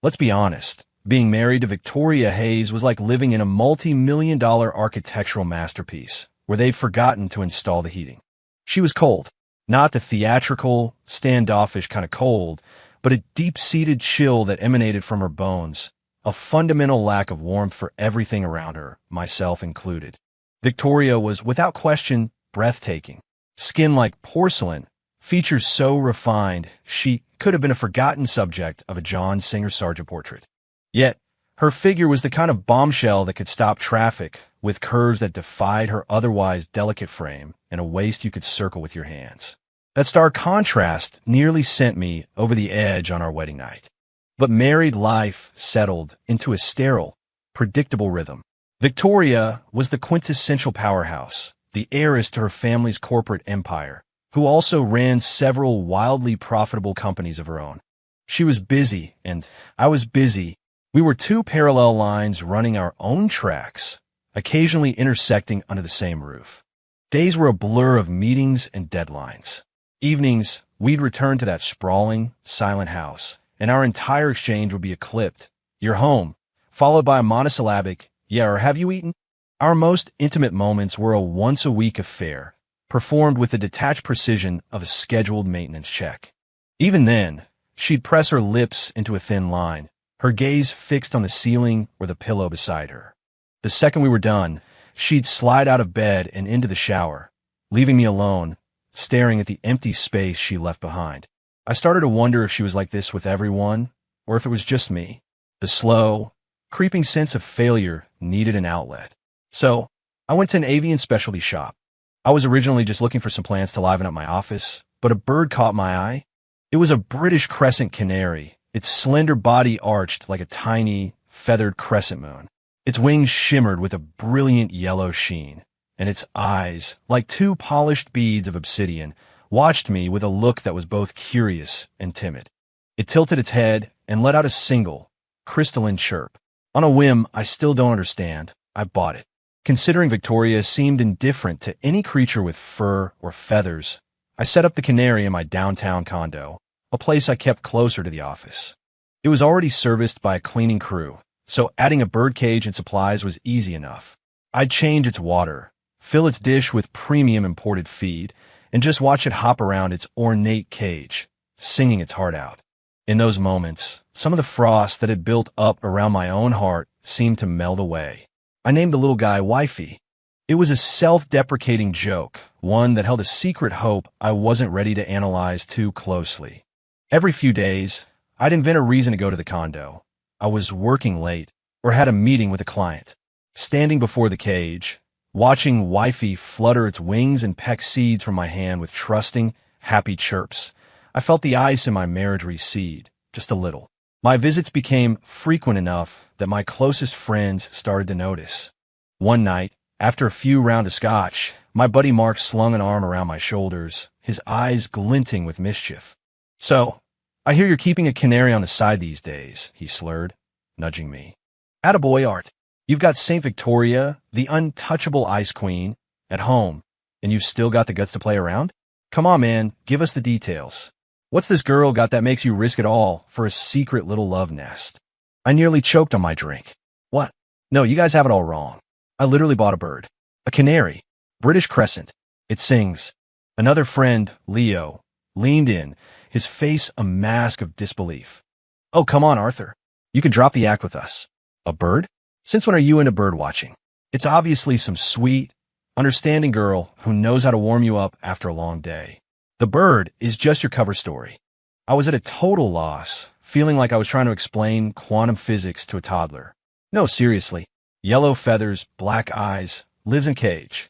Let's be honest. Being married to Victoria Hayes was like living in a multi-million-dollar architectural masterpiece where they'd forgotten to install the heating. She was cold. Not the theatrical, standoffish kind of cold, but a deep-seated chill that emanated from her bones, a fundamental lack of warmth for everything around her, myself included. Victoria was, without question, breathtaking. Skin like porcelain, features so refined, she could have been a forgotten subject of a John Singer Sargent portrait. Yet, her figure was the kind of bombshell that could stop traffic, with curves that defied her otherwise delicate frame and a waist you could circle with your hands. That stark contrast nearly sent me over the edge on our wedding night. But married life settled into a sterile, predictable rhythm. Victoria was the quintessential powerhouse, the heiress to her family's corporate empire, who also ran several wildly profitable companies of her own. She was busy, and I was busy. We were two parallel lines running our own tracks, occasionally intersecting under the same roof. Days were a blur of meetings and deadlines. Evenings, we'd return to that sprawling, silent house, and our entire exchange would be a clipped, "You're home," followed by a monosyllabic, "Yeah, or have you eaten?" Our most intimate moments were a once-a-week affair, performed with the detached precision of a scheduled maintenance check. Even then, she'd press her lips into a thin line, her gaze fixed on the ceiling or the pillow beside her. The second we were done, she'd slide out of bed and into the shower, leaving me alone, staring at the empty space she left behind. I started to wonder if she was like this with everyone, or if it was just me. The slow, creeping sense of failure needed an outlet. So, I went to an avian specialty shop. I was originally just looking for some plants to liven up my office, but a bird caught my eye. It was a British crescent canary, its slender body arched like a tiny, feathered crescent moon. Its wings shimmered with a brilliant yellow sheen, and its eyes, like two polished beads of obsidian, watched me with a look that was both curious and timid. It tilted its head and let out a single, crystalline chirp. On a whim I still don't understand, I bought it. Considering Victoria seemed indifferent to any creature with fur or feathers, I set up the canary in my downtown condo, a place I kept closer to the office. It was already serviced by a cleaning crew, so adding a birdcage and supplies was easy enough. I'd change its water, fill its dish with premium imported feed, and just watch it hop around its ornate cage, singing its heart out. In those moments, some of the frost that had built up around my own heart seemed to melt away. I named the little guy Wifey. It was a self-deprecating joke, one that held a secret hope I wasn't ready to analyze too closely. Every few days, I'd invent a reason to go to the condo. I was working late, or had a meeting with a client. Standing before the cage, watching Wifey flutter its wings and peck seeds from my hand with trusting, happy chirps, I felt the ice in my marriage recede, just a little. My visits became frequent enough that my closest friends started to notice. One night, after a few rounds of scotch, my buddy Mark slung an arm around my shoulders, his eyes glinting with mischief. "So, I hear you're keeping a canary on the side these days," he slurred, nudging me. "Attaboy, Art. You've got St. Victoria, the untouchable ice queen, at home, and you've still got the guts to play around? Come on, man, give us the details. What's this girl got that makes you risk it all for a secret little love nest?" I nearly choked on my drink. "What? No, you guys have it all wrong. I literally bought a bird. A canary. British crescent. It sings." Another friend, Leo, leaned in, his face a mask of disbelief. "Oh, come on, Arthur. You can drop the act with us. A bird? Since when are you into bird watching? It's obviously some sweet, understanding girl who knows how to warm you up after a long day. The bird is just your cover story." I was at a total loss, feeling like I was trying to explain quantum physics to a toddler. "No, seriously. Yellow feathers, black eyes, lives in cage."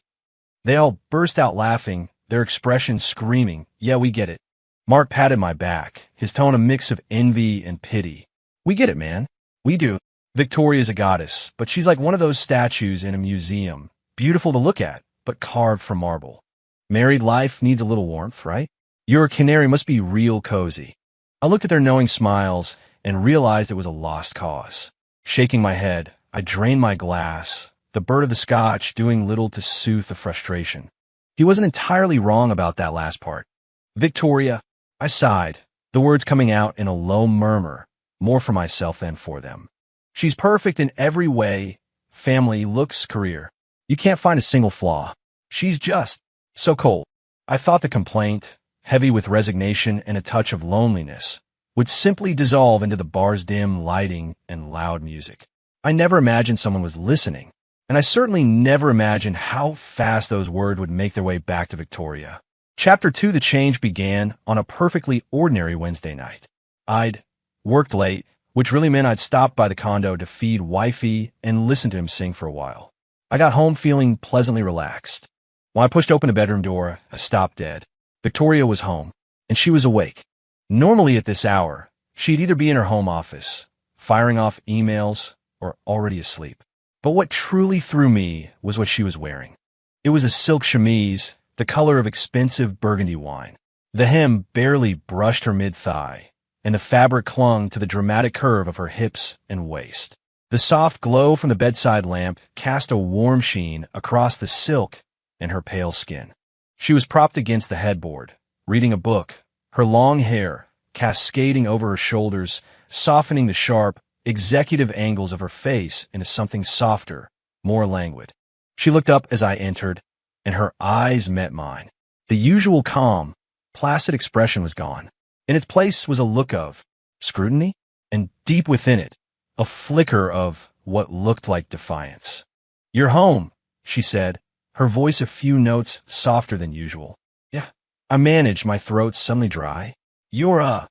They all burst out laughing, their expressions screaming, "Yeah, we get it." Mark patted my back, his tone a mix of envy and pity. "We get it, man. We do. Victoria's a goddess, but she's like one of those statues in a museum, beautiful to look at, but carved from marble. Married life needs a little warmth, right? Your canary must be real cozy." I looked at their knowing smiles and realized it was a lost cause. Shaking my head, I drained my glass, the bird of the scotch doing little to soothe the frustration. He wasn't entirely wrong about that last part. "Victoria," I sighed, the words coming out in a low murmur, more for myself than for them. She's perfect in every way, family, looks, career. You can't find a single flaw. She's just so cold. I thought the complaint, heavy with resignation and a touch of loneliness, would simply dissolve into the bar's dim lighting and loud music. I never imagined someone was listening, and I certainly never imagined how fast those words would make their way back to Victoria. Chapter 2: The change began on a perfectly ordinary Wednesday night. I'd worked late, which really meant I'd stopped by the condo to feed wifey and listen to him sing for a while. I got home feeling pleasantly relaxed. When I pushed open the bedroom door, I stopped dead. Victoria was home, and she was awake. Normally at this hour, she'd either be in her home office, firing off emails, or already asleep. But what truly threw me was what she was wearing. It was a silk chemise, the color of expensive burgundy wine. The hem barely brushed her mid-thigh, and the fabric clung to the dramatic curve of her hips and waist. The soft glow from the bedside lamp cast a warm sheen across the silk and her pale skin. She was propped against the headboard, reading a book, her long hair cascading over her shoulders, softening the sharp, executive angles of her face into something softer, more languid. She looked up as I entered, and her eyes met mine. The usual calm, placid expression was gone. In its place was a look of scrutiny, and deep within it, a flicker of what looked like defiance. "You're home," she said, her voice a few notes softer than usual. "Yeah." I managed, my throat suddenly dry. "You're,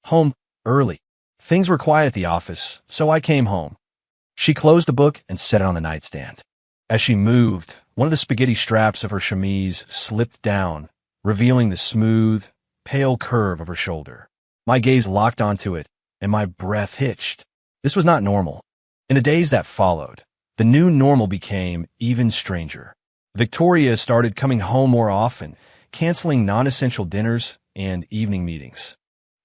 home early. Things were quiet at the office, so I came home." She closed the book and set it on the nightstand. As she moved, one of the spaghetti straps of her chemise slipped down, revealing the smooth, pale curve of her shoulder. My gaze locked onto it, and my breath hitched. This was not normal. In the days that followed, the new normal became even stranger. Victoria started coming home more often, canceling non-essential dinners and evening meetings.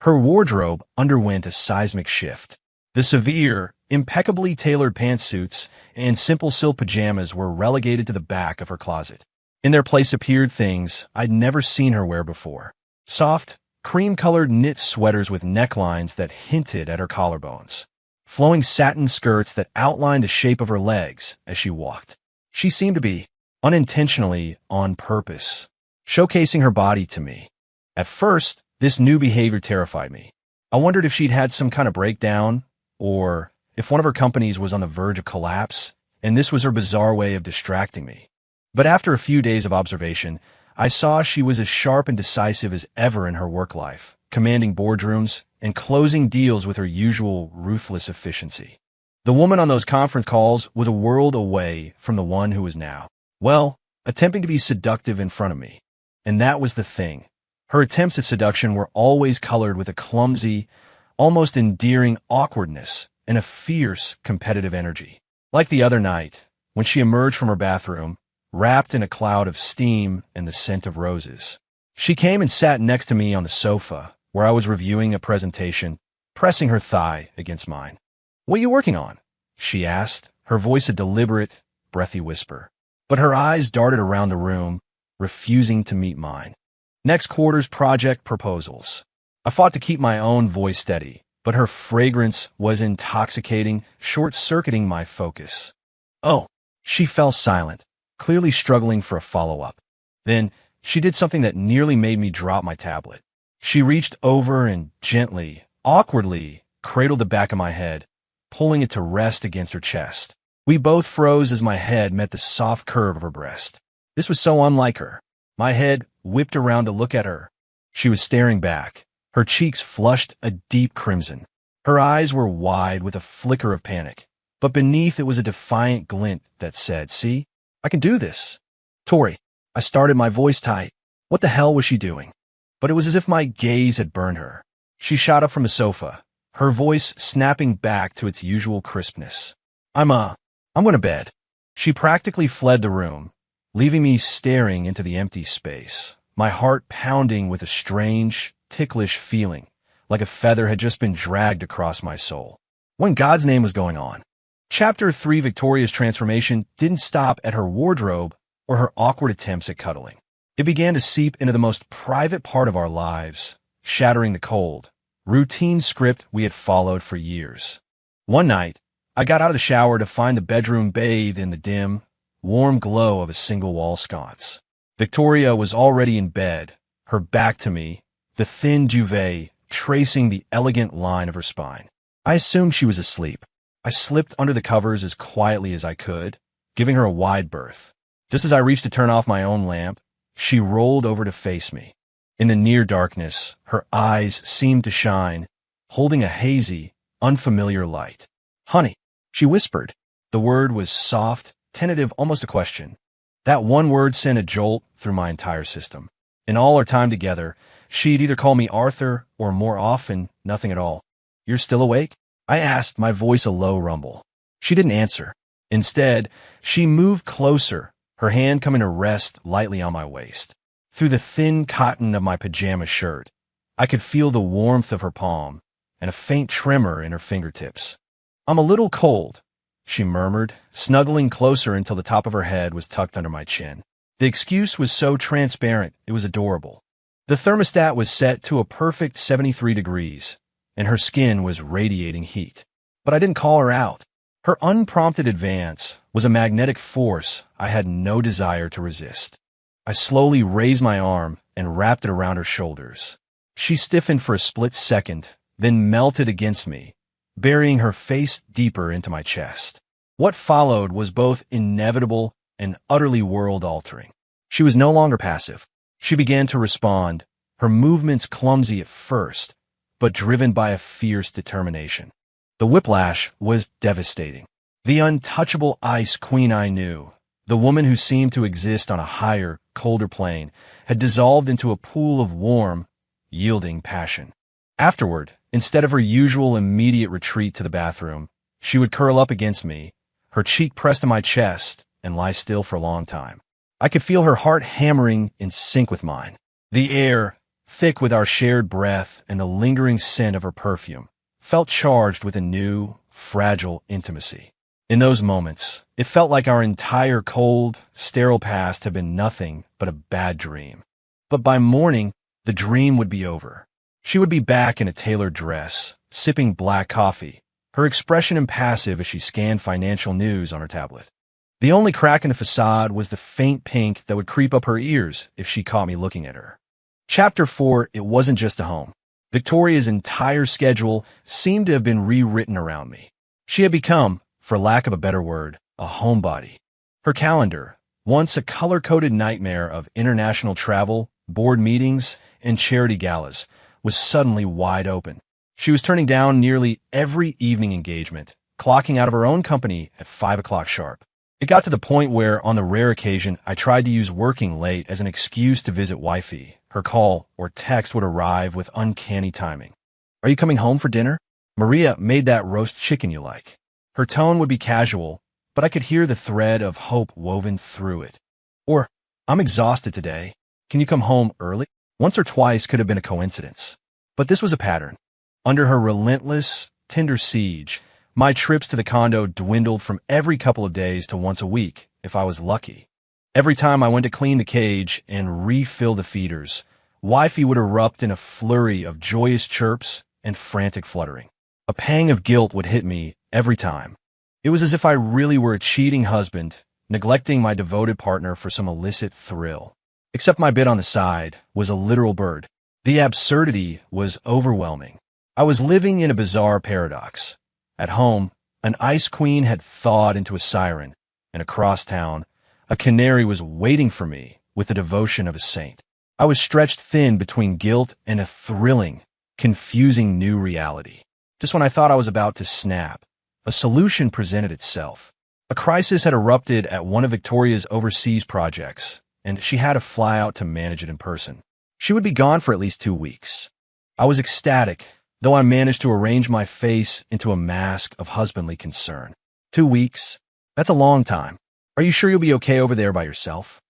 Her wardrobe underwent a seismic shift. The severe, impeccably tailored pantsuits and simple silk pajamas were relegated to the back of her closet. In their place appeared things I'd never seen her wear before. Soft, cream-colored knit sweaters with necklines that hinted at her collarbones. Flowing satin skirts that outlined the shape of her legs as she walked. She seemed to be, unintentionally, on purpose, showcasing her body to me. At first, this new behavior terrified me. I wondered if she'd had some kind of breakdown, or if one of her companies was on the verge of collapse, and this was her bizarre way of distracting me. But after a few days of observation, I saw she was as sharp and decisive as ever in her work life, commanding boardrooms and closing deals with her usual ruthless efficiency. The woman on those conference calls was a world away from the one who was now, well, attempting to be seductive in front of me. And that was the thing. Her attempts at seduction were always colored with a clumsy, almost endearing awkwardness and a fierce, competitive energy. Like the other night, when she emerged from her bathroom, wrapped in a cloud of steam and the scent of roses. She came and sat next to me on the sofa, where I was reviewing a presentation, pressing her thigh against mine. "What are you working on?" she asked, her voice a deliberate, breathy whisper. But her eyes darted around the room, refusing to meet mine. "Next quarter's project proposals." I fought to keep my own voice steady, but her fragrance was intoxicating, short-circuiting my focus. "Oh." She fell silent, clearly struggling for a follow-up. Then, she did something that nearly made me drop my tablet. She reached over and gently, awkwardly, cradled the back of my head, pulling it to rest against her chest. We both froze as my head met the soft curve of her breast. This was so unlike her. My head whipped around to look at her. She was staring back, her cheeks flushed a deep crimson. Her eyes were wide with a flicker of panic, but beneath it was a defiant glint that said, "See? I can do this." "Tori," I started, my voice tight. What the hell was she doing? But it was as if my gaze had burned her. She shot up from the sofa, her voice snapping back to its usual crispness. I'm going to bed." She practically fled the room, leaving me staring into the empty space, my heart pounding with a strange, ticklish feeling, like a feather had just been dragged across my soul. What in God's name was going on? Chapter 3: Victoria's transformation didn't stop at her wardrobe or her awkward attempts at cuddling. It began to seep into the most private part of our lives, shattering the cold, routine script we had followed for years. One night, I got out of the shower to find the bedroom bathed in the dim, warm glow of a single-wall sconce. Victoria was already in bed, her back to me, the thin duvet tracing the elegant line of her spine. I assumed she was asleep. I slipped under the covers as quietly as I could, giving her a wide berth. Just as I reached to turn off my own lamp, she rolled over to face me. In the near darkness, her eyes seemed to shine, holding a hazy, unfamiliar light. "Honey," she whispered. The word was soft, tentative, almost a question. That one word sent a jolt through my entire system. In all our time together, she'd either call me Arthur or, more often, nothing at all. "You're still awake?" I asked, my voice a low rumble. She didn't answer. Instead, she moved closer, her hand coming to rest lightly on my waist. Through the thin cotton of my pajama shirt, I could feel the warmth of her palm and a faint tremor in her fingertips. "I'm a little cold," she murmured, snuggling closer until the top of her head was tucked under my chin. The excuse was so transparent, it was adorable. The thermostat was set to a perfect 73 degrees, and her skin was radiating heat. But I didn't call her out. Her unprompted advance was a magnetic force I had no desire to resist. I slowly raised my arm and wrapped it around her shoulders. She stiffened for a split second, then melted against me, burying her face deeper into my chest. What followed was both inevitable and utterly world-altering. She was no longer passive. She began to respond, her movements clumsy at first, but driven by a fierce determination. The whiplash was devastating. The untouchable ice queen I knew, the woman who seemed to exist on a higher, colder plane, had dissolved into a pool of warm, yielding passion. Afterward, instead of her usual immediate retreat to the bathroom, she would curl up against me, her cheek pressed to my chest, and lie still for a long time. I could feel her heart hammering in sync with mine. The air, thick with our shared breath and the lingering scent of her perfume, felt charged with a new, fragile intimacy. In those moments, it felt like our entire cold, sterile past had been nothing but a bad dream. But by morning, the dream would be over. She would be back in a tailored dress, sipping black coffee, her expression impassive as she scanned financial news on her tablet. The only crack in the facade was the faint pink that would creep up her ears if she caught me looking at her. Chapter 4, it wasn't just a home. Victoria's entire schedule seemed to have been rewritten around me. She had become, for lack of a better word, a homebody. Her calendar, once a color-coded nightmare of international travel, board meetings, and charity galas, was suddenly wide open. She was turning down nearly every evening engagement, clocking out of her own company at 5 o'clock sharp. It got to the point where, on the rare occasion, I tried to use working late as an excuse to visit wifey. Her call or text would arrive with uncanny timing. "Are you coming home for dinner? Maria made that roast chicken you like." Her tone would be casual, but I could hear the thread of hope woven through it. Or, "I'm exhausted today. Can you come home early?" Once or twice could have been a coincidence. But this was a pattern. Under her relentless, tender siege, my trips to the condo dwindled from every couple of days to once a week, if I was lucky. Every time I went to clean the cage and refill the feeders, wifey would erupt in a flurry of joyous chirps and frantic fluttering. A pang of guilt would hit me every time. It was as if I really were a cheating husband, neglecting my devoted partner for some illicit thrill. Except my bit on the side was a literal bird. The absurdity was overwhelming. I was living in a bizarre paradox. At home, an ice queen had thawed into a siren, and across town, a canary was waiting for me with the devotion of a saint. I was stretched thin between guilt and a thrilling, confusing new reality. Just when I thought I was about to snap, a solution presented itself. A crisis had erupted at one of Victoria's overseas projects, and she had to fly out to manage it in person. She would be gone for at least 2 weeks. I was ecstatic, though I managed to arrange my face into a mask of husbandly concern. 2 weeks? That's a long time. Are you sure you'll be okay over there by yourself?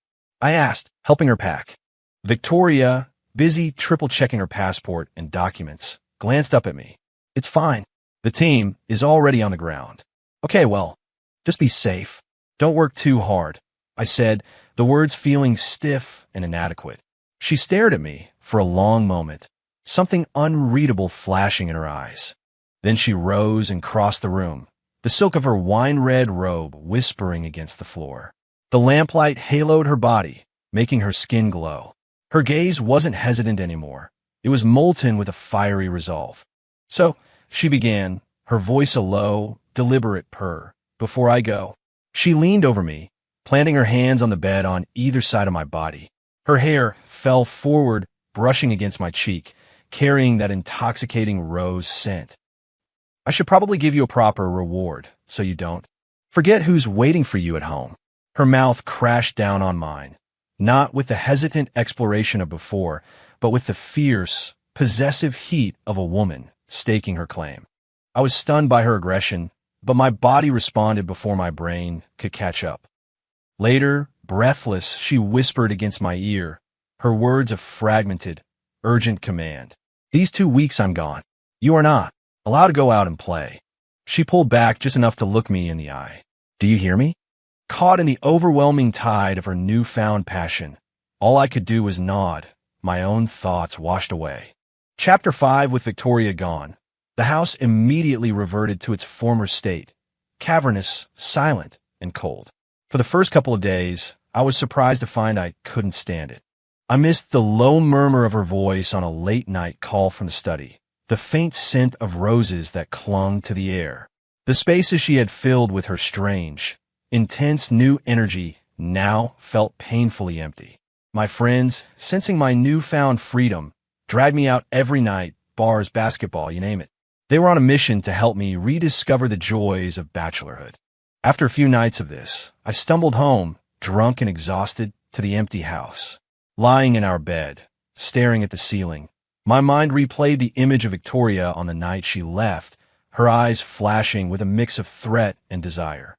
I asked, helping her pack. Victoria, busy triple-checking her passport and documents, glanced up at me. "It's fine. The team is already on the ground." "Okay, well, just be safe. Don't work too hard," I said, the words feeling stiff and inadequate. She stared at me for a long moment, something unreadable flashing in her eyes. Then she rose and crossed the room, the silk of her wine-red robe whispering against the floor. The lamplight haloed her body, making her skin glow. Her gaze wasn't hesitant anymore. It was molten with a fiery resolve. So, she began, her voice a low, deliberate purr. Before I go. She leaned over me, planting her hands on the bed on either side of my body. Her hair fell forward, brushing against my cheek, carrying that intoxicating rose scent. I should probably give you a proper reward, so you don't forget who's waiting for you at home. Her mouth crashed down on mine, not with the hesitant exploration of before, but with the fierce, possessive heat of a woman staking her claim. I was stunned by her aggression, but my body responded before my brain could catch up. Later, breathless, she whispered against my ear, her words a fragmented, urgent command. These 2 weeks I'm gone. You are not allowed to go out and play. She pulled back just enough to look me in the eye. Do you hear me? Caught in the overwhelming tide of her newfound passion, all I could do was nod, my own thoughts washed away. Chapter 5. With Victoria gone, the house immediately reverted to its former state, cavernous, silent, and cold. For the first couple of days, I was surprised to find I couldn't stand it. I missed the low murmur of her voice on a late-night call from the study, the faint scent of roses that clung to the air. The spaces she had filled with her strange, intense new energy now felt painfully empty. My friends, sensing my newfound freedom, dragged me out every night, bars, basketball, you name it. They were on a mission to help me rediscover the joys of bachelorhood. After a few nights of this, I stumbled home, drunk and exhausted, to the empty house. Lying in our bed, staring at the ceiling, my mind replayed the image of Victoria on the night she left, her eyes flashing with a mix of threat and desire.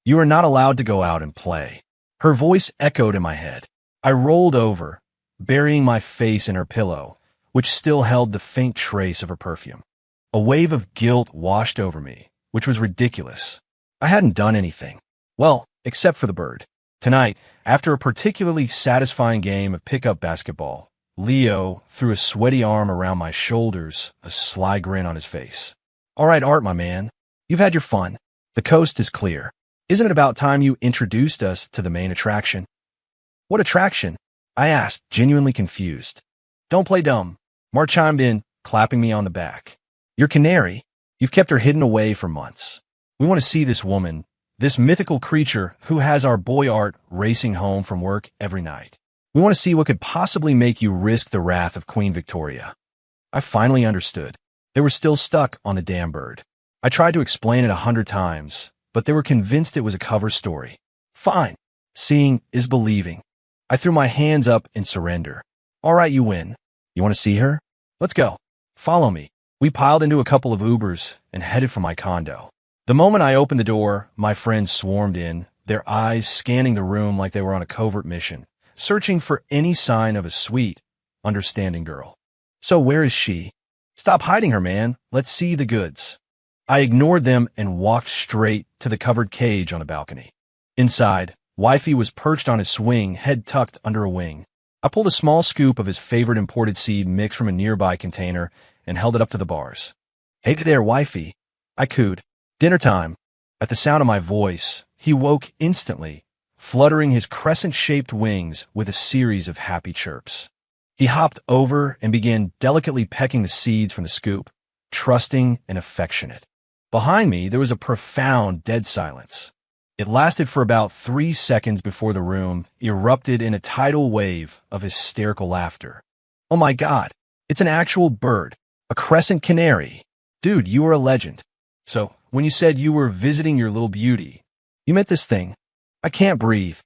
You are not allowed to go out and play. Her voice echoed in my head. I rolled over, burying my face in her pillow, which still held the faint trace of her perfume. A wave of guilt washed over me, which was ridiculous. I hadn't done anything. Well, except for the bird. Tonight, after a particularly satisfying game of pickup basketball, Leo threw a sweaty arm around my shoulders, a sly grin on his face. All right, Art, my man. You've had your fun. The coast is clear. Isn't it about time you introduced us to the main attraction? What attraction? I asked, genuinely confused. Don't play dumb. Mark chimed in, clapping me on the back. Your canary? You've kept her hidden away for months. We want to see this woman, this mythical creature who has our boy Art racing home from work every night. We want to see what could possibly make you risk the wrath of Queen Victoria. I finally understood. They were still stuck on the damn bird. I tried to explain it 100 times, but they were convinced it was a cover story. Fine. Seeing is believing. I threw my hands up in surrender. All right, you win. You want to see her? Let's go. Follow me. We piled into a couple of Ubers and headed for my condo. The moment I opened the door, my friends swarmed in, their eyes scanning the room like they were on a covert mission, searching for any sign of a sweet, understanding girl. So where is she? Stop hiding her, man. Let's see the goods. I ignored them and walked straight to the covered cage on the balcony. Inside, Wifey was perched on his swing, head tucked under a wing. I pulled a small scoop of his favorite imported seed mix from a nearby container and held it up to the bars. Hey there, Wifey. I cooed. Dinner time. At the sound of my voice, he woke instantly, fluttering his crescent-shaped wings with a series of happy chirps. He hopped over and began delicately pecking the seeds from the scoop, trusting and affectionate. Behind me, there was a profound dead silence. It lasted for about 3 seconds before the room erupted in a tidal wave of hysterical laughter. Oh my God, it's an actual bird, a crescent canary. Dude, you are a legend. So, when you said you were visiting your little beauty, you meant this thing. I can't breathe.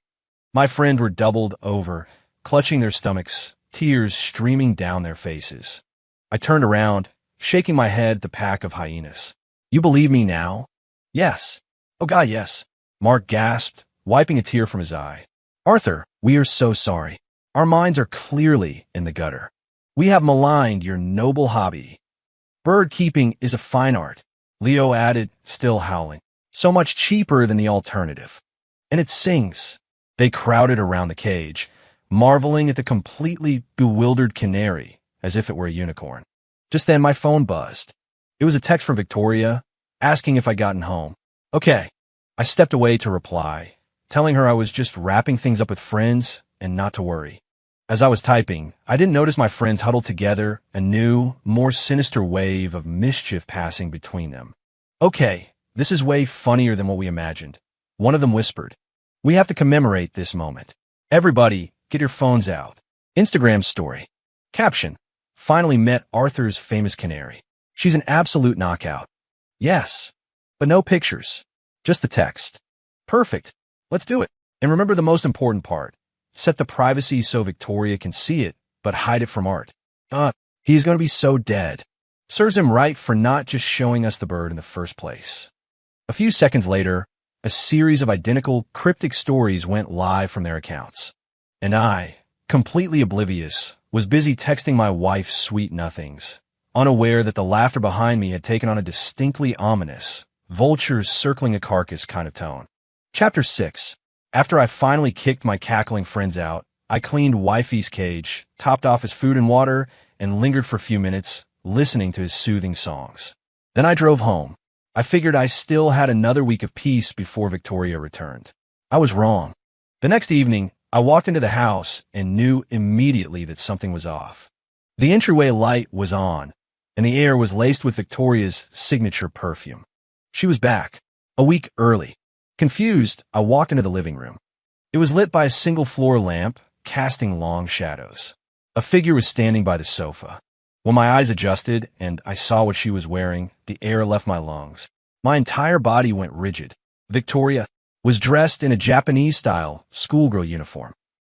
My friends were doubled over, clutching their stomachs, tears streaming down their faces. I turned around, shaking my head at the pack of hyenas. You believe me now? Yes. Oh God, yes. Mark gasped, wiping a tear from his eye. Arthur, we are so sorry. Our minds are clearly in the gutter. We have maligned your noble hobby. Bird keeping is a fine art, Leo added, still howling. So much cheaper than the alternative. And it sings. They crowded around the cage, marveling at the completely bewildered canary, as if it were a unicorn. Just then my phone buzzed. It was a text from Victoria, asking if I'd gotten home. Okay. I stepped away to reply, telling her I was just wrapping things up with friends and not to worry. As I was typing, I didn't notice my friends huddled together, a new, more sinister wave of mischief passing between them. Okay, this is way funnier than what we imagined. One of them whispered, "We have to commemorate this moment. Everybody, get your phones out." Instagram story. Caption. Finally met Arthur's famous canary. She's an absolute knockout. Yes, but no pictures. Just the text. Perfect. Let's do it. And remember the most important part. Set the privacy so Victoria can see it, but hide it from Art. He's going to be so dead. Serves him right for not just showing us the bird in the first place. A few seconds later, a series of identical, cryptic stories went live from their accounts. And I, completely oblivious, was busy texting my wife sweet nothings, unaware that the laughter behind me had taken on a distinctly ominous, vultures circling a carcass kind of tone. Chapter 6. After I finally kicked my cackling friends out, I cleaned Wifey's cage, topped off his food and water, and lingered for a few minutes, listening to his soothing songs. Then I drove home. I figured I still had another week of peace before Victoria returned. I was wrong. The next evening, I walked into the house and knew immediately that something was off. The entryway light was on, and the air was laced with Victoria's signature perfume. She was back, a week early. Confused, I walked into the living room. It was lit by a single-floor lamp, casting long shadows. A figure was standing by the sofa. When my eyes adjusted and I saw what she was wearing, the air left my lungs. My entire body went rigid. Victoria was dressed in a Japanese-style schoolgirl uniform.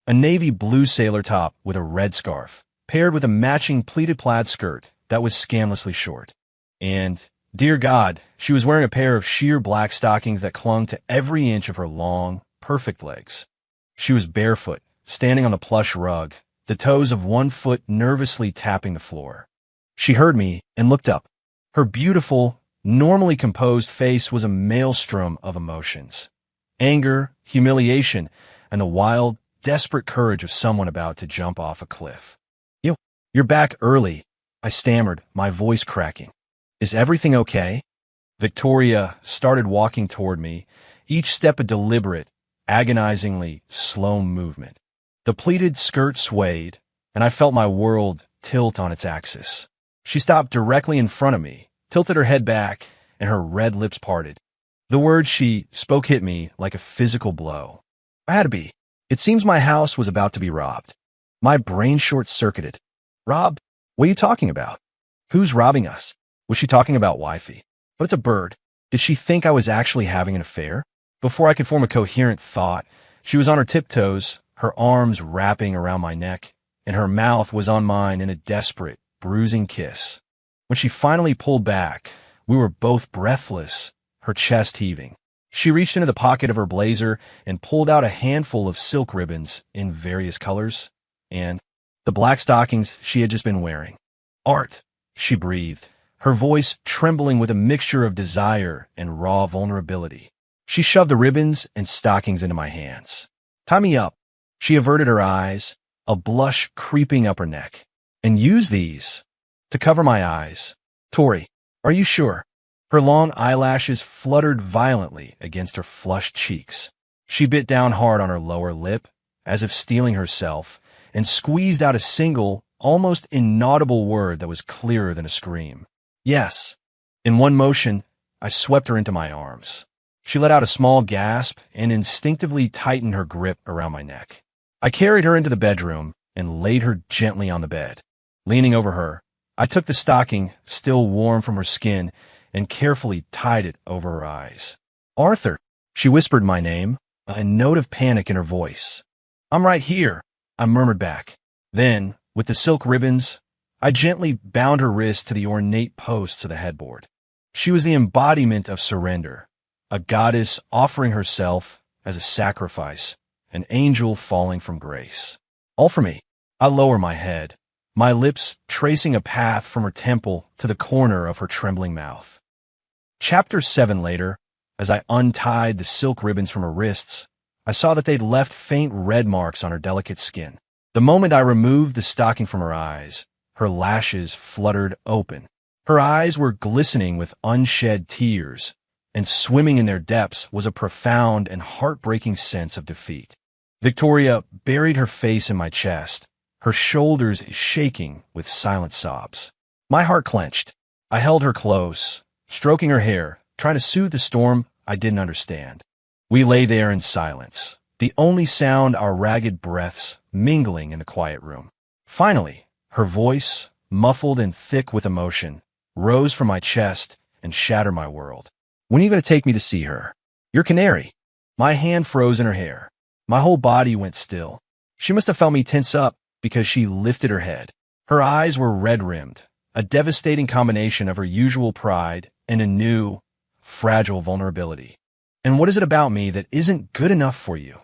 A navy blue sailor top with a red scarf, paired with a matching pleated plaid skirt that was scandalously short. And, dear God, she was wearing a pair of sheer black stockings that clung to every inch of her long, perfect legs. She was barefoot, standing on the plush rug, the toes of one foot nervously tapping the floor. She heard me and looked up. Her beautiful, normally composed face was a maelstrom of emotions. Anger, humiliation, and the wild, desperate courage of someone about to jump off a cliff. You're back early, I stammered, my voice cracking. Is everything okay? Victoria started walking toward me, each step a deliberate, agonizingly slow movement. The pleated skirt swayed, and I felt my world tilt on its axis. She stopped directly in front of me, tilted her head back, and her red lips parted. The words she spoke hit me like a physical blow. I had to be. It seems my house was about to be robbed. My brain short-circuited. Rob? What are you talking about? Who's robbing us? Was she talking about Wifey? But it's a bird. Did she think I was actually having an affair? Before I could form a coherent thought, she was on her tiptoes, her arms wrapping around my neck, and her mouth was on mine in a desperate, bruising kiss. When she finally pulled back, we were both breathless, her chest heaving. She reached into the pocket of her blazer and pulled out a handful of silk ribbons in various colors, and the black stockings she had just been wearing. Art, she breathed, her voice trembling with a mixture of desire and raw vulnerability. She shoved the ribbons and stockings into my hands. Tie me up. She averted her eyes, a blush creeping up her neck. And use these to cover my eyes. Tori, are you sure? Her long eyelashes fluttered violently against her flushed cheeks. She bit down hard on her lower lip, as if steeling herself, and squeezed out a single, almost inaudible word that was clearer than a scream. Yes. In one motion, I swept her into my arms. She let out a small gasp and instinctively tightened her grip around my neck. I carried her into the bedroom and laid her gently on the bed. Leaning over her, I took the stocking, still warm from her skin, and carefully tied it over her eyes. Arthur, she whispered my name, a note of panic in her voice. I'm right here, I murmured back. Then, with the silk ribbons, I gently bound her wrist to the ornate posts of the headboard. She was the embodiment of surrender, a goddess offering herself as a sacrifice, an angel falling from grace. All for me. I lower my head, my lips tracing a path from her temple to the corner of her trembling mouth. Chapter 7 later, as I untied the silk ribbons from her wrists, I saw that they'd left faint red marks on her delicate skin. The moment I removed the stocking from her eyes, her lashes fluttered open. Her eyes were glistening with unshed tears, and swimming in their depths was a profound and heartbreaking sense of defeat. Victoria buried her face in my chest, her shoulders shaking with silent sobs. My heart clenched. I held her close, stroking her hair, trying to soothe the storm I didn't understand. We lay there in silence, the only sound our ragged breaths mingling in the quiet room. Finally, her voice, muffled and thick with emotion, rose from my chest and shattered my world. "When are you going to take me to see her? Your canary." My hand froze in her hair. My whole body went still. She must have felt me tense up because she lifted her head. Her eyes were red-rimmed, a devastating combination of her usual pride and a new, fragile vulnerability. "And what is it about me that isn't good enough for you?"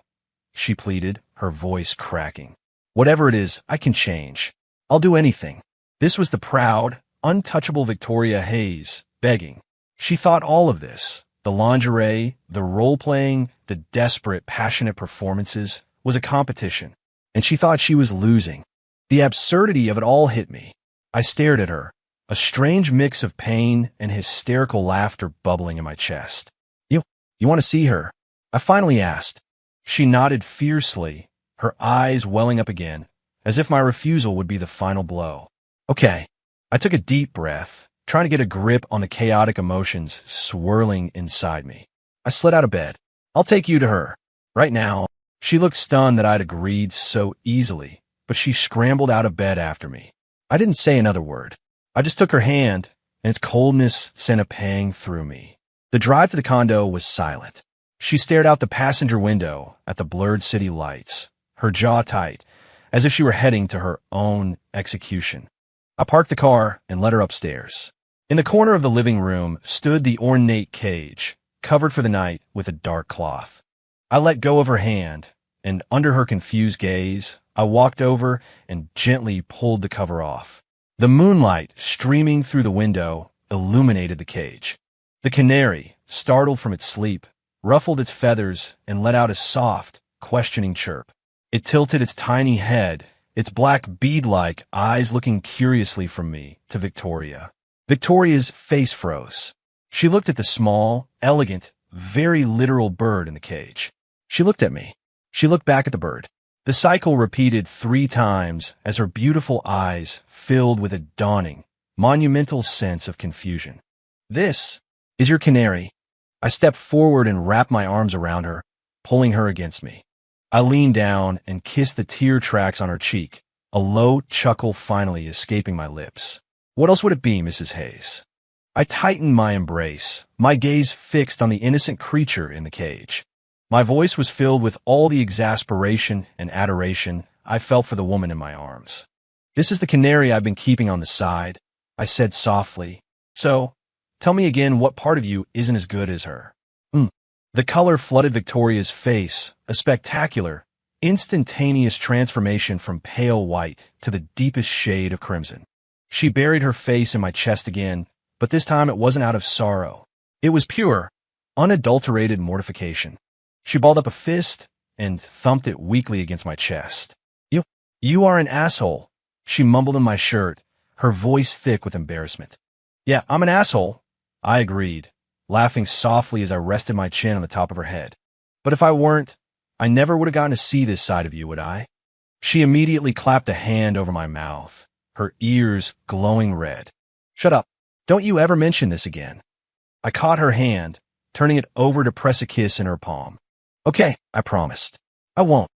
she pleaded, her voice cracking. "Whatever it is, I can change. I'll do anything." This was the proud, untouchable Victoria Hayes, begging. She thought all of this, the lingerie, the role-playing, the desperate, passionate performances, was a competition, and she thought she was losing. The absurdity of it all hit me. I stared at her, a strange mix of pain and hysterical laughter bubbling in my chest. You want to see her?" I finally asked. She nodded fiercely, her eyes welling up again, as if my refusal would be the final blow. "Okay." I took a deep breath, trying to get a grip on the chaotic emotions swirling inside me. I slid out of bed. "I'll take you to her. Right now." She looked stunned that I'd agreed so easily, but she scrambled out of bed after me. I didn't say another word. I just took her hand, and its coldness sent a pang through me. The drive to the condo was silent. She stared out the passenger window at the blurred city lights, her jaw tight, as if she were heading to her own execution. I parked the car and led her upstairs. In the corner of the living room stood the ornate cage, covered for the night with a dark cloth. I let go of her hand, and under her confused gaze, I walked over and gently pulled the cover off. The moonlight, streaming through the window, illuminated the cage. The canary, startled from its sleep, ruffled its feathers and let out a soft, questioning chirp. It tilted its tiny head, its black bead-like eyes looking curiously from me to Victoria. Victoria's face froze. She looked at the small, elegant, very literal bird in the cage. She looked at me. She looked back at the bird. The cycle repeated 3 times as her beautiful eyes filled with a dawning, monumental sense of confusion. "This is your canary." I stepped forward and wrapped my arms around her, pulling her against me. I leaned down and kissed the tear tracks on her cheek, a low chuckle finally escaping my lips. "What else would it be, Mrs. Hayes?" I tightened my embrace, my gaze fixed on the innocent creature in the cage. My voice was filled with all the exasperation and adoration I felt for the woman in my arms. "This is the canary I've been keeping on the side," I said softly. "So, tell me again what part of you isn't as good as her." The color flooded Victoria's face, a spectacular, instantaneous transformation from pale white to the deepest shade of crimson. She buried her face in my chest again, but this time it wasn't out of sorrow. It was pure, unadulterated mortification. She balled up a fist and thumped it weakly against my chest. You are an asshole," she mumbled in my shirt, her voice thick with embarrassment. "Yeah, I'm an asshole," I agreed, laughing softly as I rested my chin on the top of her head. "But if I weren't, I never would have gotten to see this side of you, would I?" She immediately clapped a hand over my mouth, her ears glowing red. "Shut up. Don't you ever mention this again." I caught her hand, turning it over to press a kiss in her palm. "Okay," I promised. "I won't."